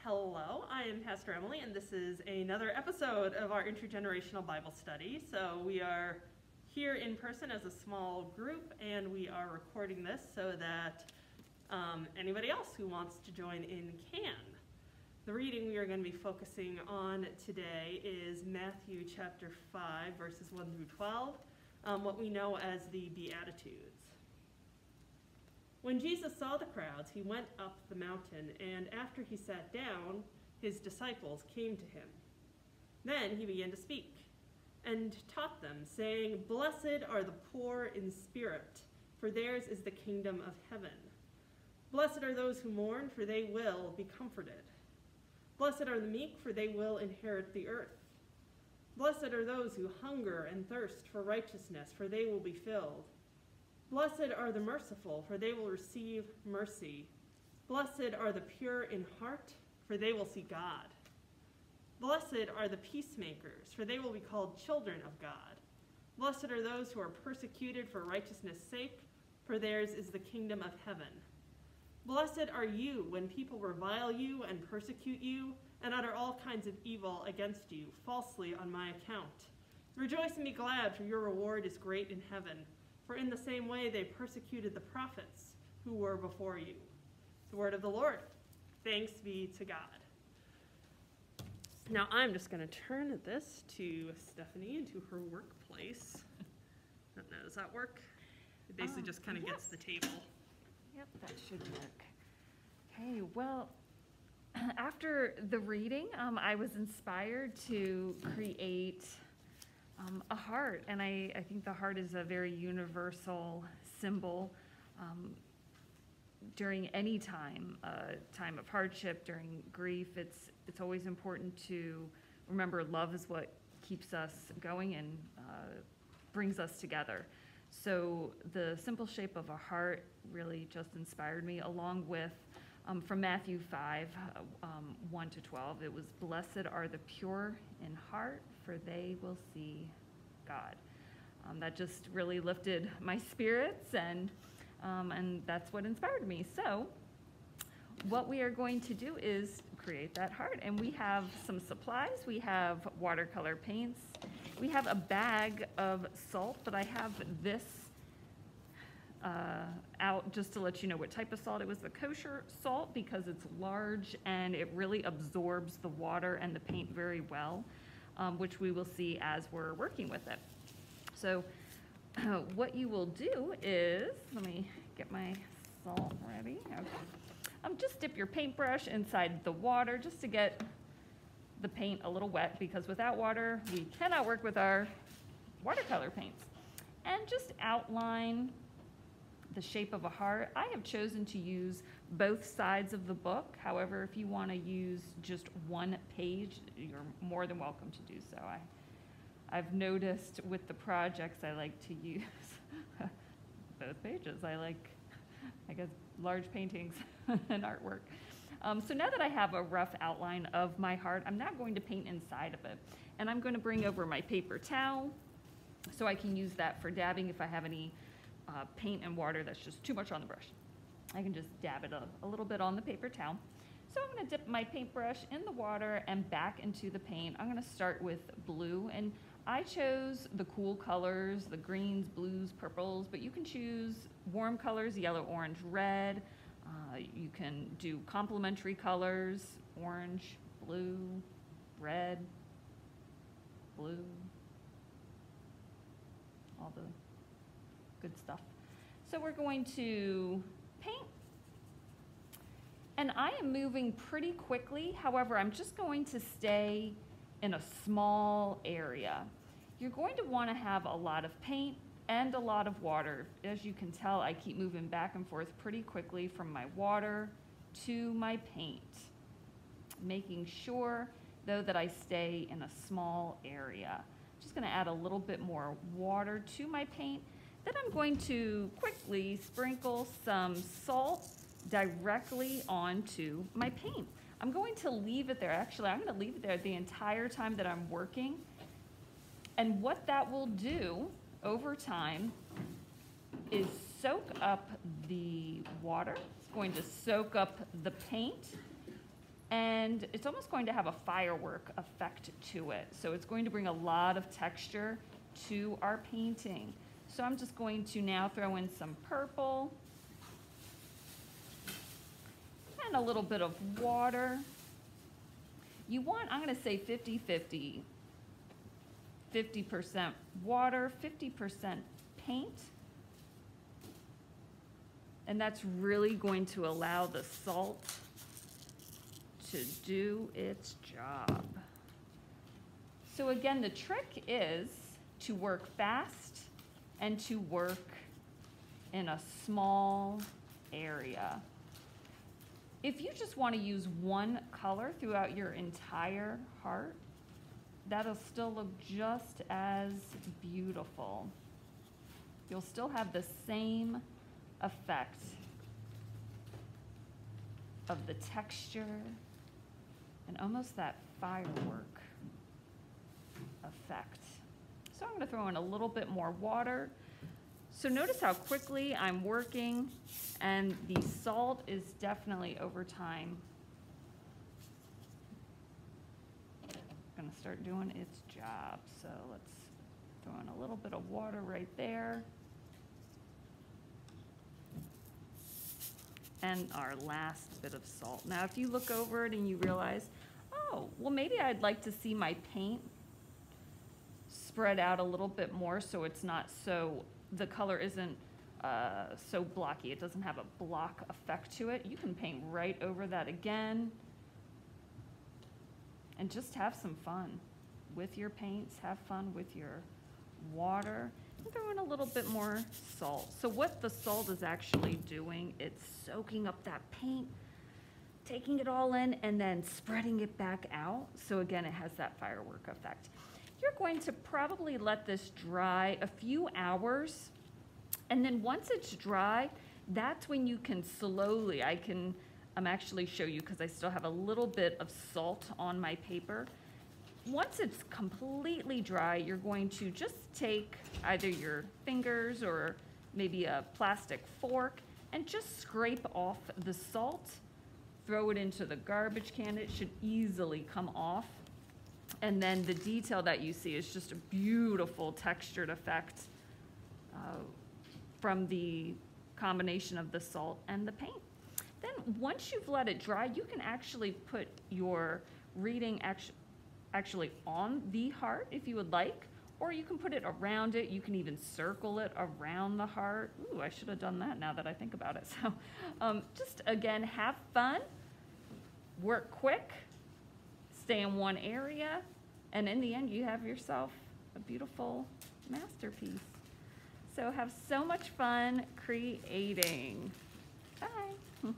Hello, I am Pastor Emily, and this is another episode of our Intergenerational Bible Study. So we are here in person as a small group, and we are recording this so that anybody else who wants to join in can. The reading we are going to be focusing on today is Matthew chapter 5, verses 1 through 12, what we know as the Beatitudes. When Jesus saw the crowds, he went up the mountain, and after he sat down, his disciples came to him. Then he began to speak and taught them, saying, "Blessed are the poor in spirit, for theirs is the kingdom of heaven. Blessed are those who mourn, for they will be comforted. Blessed are the meek, for they will inherit the earth. Blessed are those who hunger and thirst for righteousness, for they will be filled. Blessed are the merciful, for they will receive mercy. Blessed are the pure in heart, for they will see God. Blessed are the peacemakers, for they will be called children of God. Blessed are those who are persecuted for righteousness' sake, for theirs is the kingdom of heaven. Blessed are you when people revile you and persecute you and utter all kinds of evil against you falsely on my account. Rejoice and be glad, for your reward is great in heaven. For in the same way they persecuted the prophets who were before you." The word of the Lord. Thanks be to God. Now I'm just going to turn this to Stephanie into her workplace. I don't know, does that work? It basically just kind of gets the table. Yep, that should work. Okay, well, after the reading, I was inspired to create a heart, and I think the heart is a very universal symbol during any time of hardship, during grief. It's always important to remember love is what keeps us going and brings us together. So the simple shape of a heart really just inspired me, along with from Matthew 5, 1 to 12, it was, "Blessed are the pure in heart, for they will see God." That just really lifted my spirits, and that's what inspired me. So what we are going to do is create that heart, and we have some supplies. We have watercolor paints. We have a bag of salt, but I have this out just to let you know what type of salt. It was the kosher salt because it's large and it really absorbs the water and the paint very well, which we will see as we're working with it. So what you will do is, let me get my salt ready. Okay. Just dip your paintbrush inside the water just to get the paint a little wet, because without water, we cannot work with our watercolor paints. And just outline the shape of a heart. I have chosen to use both sides of the book. However, if you want to use just one page, you're more than welcome to do so. I've noticed with the projects I like to use both pages. I like, I guess, large paintings and artwork. So now that I have a rough outline of my heart, I'm now going to paint inside of it. And I'm going to bring over my paper towel so I can use that for dabbing if I have any paint and water that's just too much on the brush. I can just dab it a little bit on the paper towel. So I'm going to dip my paintbrush in the water and back into the paint. I'm going to start with blue, and I chose the cool colors, the greens, blues, purples, but you can choose warm colors, yellow, orange, red. You can do complementary colors, orange, blue, red, blue, all the good stuff. So we're going to paint. And I am moving pretty quickly. However, I'm just going to stay in a small area. You're going to want to have a lot of paint and a lot of water. As you can tell, I keep moving back and forth pretty quickly from my water to my paint, making sure, though, that I stay in a small area. I'm just going to add a little bit more water to my paint. Then I'm going to quickly sprinkle some salt directly onto my paint. I'm going to leave it there. Actually, I'm going to leave it there the entire time that I'm working. And what that will do over time is soak up the water. It's going to soak up the paint. and it's almost going to have a firework effect to it. So it's going to bring a lot of texture to our painting. So I'm just going to now throw in some purple and a little bit of water. You want, I'm going to say 50-50. 50% water, 50% paint. And that's really going to allow the salt to do its job. So again, the trick is to work fast and to work in a small area. If you just want to use one color throughout your entire heart, that'll still look just as beautiful. You'll still have the same effect of the texture and almost that firework effect. So I'm going to throw in a little bit more water. So notice how quickly I'm working, and the salt is definitely over time going to start doing its job. So let's throw in a little bit of water right there. And our last bit of salt. Now, if you look over it and you realize, oh, well, maybe I'd like to see my paint spread out a little bit more so it's not so, the color isn't so blocky. It doesn't have a block effect to it. You can paint right over that again and just have some fun with your paints. Have fun with your water. And throw in a little bit more salt. So what the salt is actually doing, it's soaking up that paint, taking it all in, and then spreading it back out. So again, it has that firework effect. You're going to probably let this dry a few hours, and then once it's dry, that's when you can slowly, I'm actually show you because I still have a little bit of salt on my paper. Once it's completely dry, you're going to just take either your fingers or maybe a plastic fork and just scrape off the salt, throw it into the garbage can. It should easily come off. And then the detail that you see is just a beautiful textured effect from the combination of the salt and the paint. Then once you've let it dry, you can actually put your reading actually on the heart if you would like, or you can put it around it. You can even circle it around the heart. Ooh, I should have done that now that I think about it. So just again, have fun, work quick, stay in one area, and in the end you have yourself a beautiful masterpiece. So have so much fun creating. Bye.